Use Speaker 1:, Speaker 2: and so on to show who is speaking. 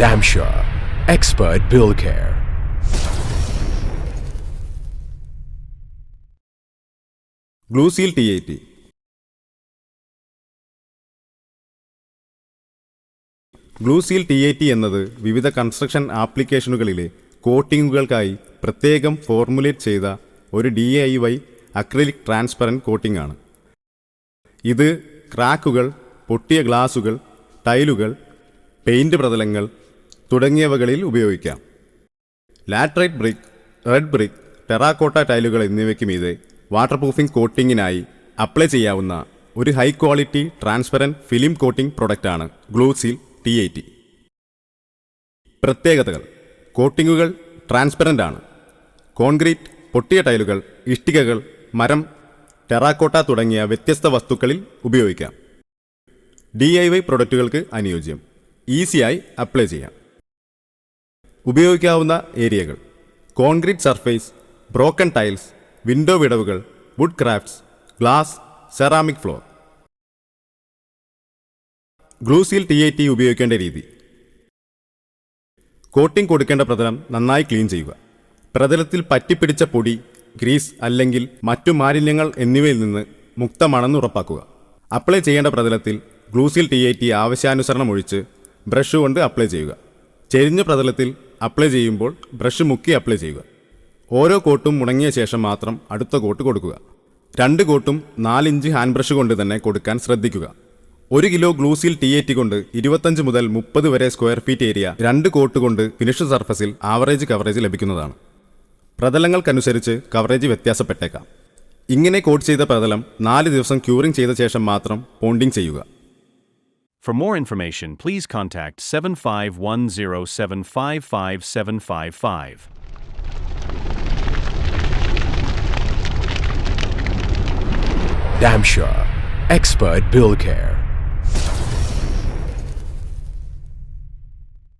Speaker 1: Damsure Expert Bill Care.
Speaker 2: ഗ്ലൂസീൽ T80. ഗ്ലൂസീൽ T80 എന്നത് വിവിധ construction ആപ്ലിക്കേഷനുകളിലെ കോട്ടിങ്ങുകൾക്കായി പ്രത്യേകം ഫോർമുലേറ്റ് ചെയ്ത ഒരു DIY അക്രിലിക് ട്രാൻസ്പെറൻറ്റ് കോട്ടിംഗ് ആണ്. ഇത് ക്രാക്കുകൾ, പൊട്ടിയ ഗ്ലാസുകൾ, ടൈലുകൾ, പെയിൻറ് പ്രതലങ്ങൾ തുടങ്ങിയവകളിൽ ഉപയോഗിക്കാം. Laterite brick, red brick, terracotta ടൈലുകൾ എന്നിവയ്ക്ക് മീതെ വാട്ടർ പ്രൂഫിംഗ് കോട്ടിങ്ങിനായി അപ്ലൈ ചെയ്യാവുന്ന ഒരു high quality transparent film coating പ്രൊഡക്റ്റാണ് ഗ്ലൂസീൽ T80. പ്രത്യേകതകൾ: കോട്ടിങ്ങുകൾ ട്രാൻസ്പെറൻ്റ് ആണ്. കോൺക്രീറ്റ്, പൊട്ടിയ ടൈലുകൾ, ഇഷ്ടികകൾ, മരം, ടെറാക്കോട്ട തുടങ്ങിയ വ്യത്യസ്ത വസ്തുക്കളിൽ ഉപയോഗിക്കാം. DIY പ്രൊഡക്റ്റുകൾക്ക് അനുയോജ്യം. ഈസിയായി അപ്ലൈ ചെയ്യാം. ഉപയോഗിക്കാവുന്ന ഏരിയകൾ: concrete surface, broken tiles, window വിടവുകൾ, wood crafts, glass, ceramic floor. Glueseal T80 ഉപയോഗിക്കേണ്ട രീതി: കോട്ടിംഗ് കൊടുക്കേണ്ട പ്രതലം നന്നായി ക്ലീൻ ചെയ്യുക. പ്രതലത്തിൽ പറ്റിപ്പിടിച്ച പൊടി, ഗ്രീസ് അല്ലെങ്കിൽ മറ്റു മാലിന്യങ്ങൾ എന്നിവയിൽ നിന്ന് മുക്തമാണെന്ന് ഉറപ്പാക്കുക. അപ്ലൈ ചെയ്യേണ്ട പ്രതലത്തിൽ ഗ്ലൂസീൽ T80 ആവശ്യാനുസരണം ഒഴിച്ച് ബ്രഷ് കൊണ്ട് അപ്ലൈ ചെയ്യുക. ചെരിഞ്ഞ പ്രതലത്തിൽ അപ്ലൈ ചെയ്യുമ്പോൾ ബ്രഷ് മുക്കി അപ്ലൈ ചെയ്യുക. ഓരോ കോട്ടും ഉണങ്ങിയ ശേഷം മാത്രം അടുത്ത കോട്ട് കൊടുക്കുക. 2 കോട്ടും 4 ഇഞ്ച് ഹാൻഡ് ബ്രഷ് കൊണ്ട് തന്നെ കൊടുക്കാൻ ശ്രദ്ധിക്കുക. 1 കിലോ ഗ്ലൂസീൽ T80 കൊണ്ട് 25 മുതൽ 30 വരെ സ്ക്വയർ ഫീറ്റ് ഏരിയ 2 കോട്ട് കൊണ്ട് ഫിനിഷ് സർഫസിൽ ആവറേജ് കവറേജ് ലഭിക്കുന്നതാണ്. പ്രതലങ്ങൾക്കനുസരിച്ച് കവറേജ് വ്യത്യാസപ്പെട്ടേക്കാം. ഇങ്ങനെ കോട്ട് ചെയ്ത പ്രതലം 4 ദിവസം ക്യൂറിംഗ് ചെയ്ത ശേഷം മാത്രം പോണ്ടിംഗ് ചെയ്യുക.
Speaker 3: For more information, please contact 7510755755.
Speaker 1: Damsure Expert Bill Care.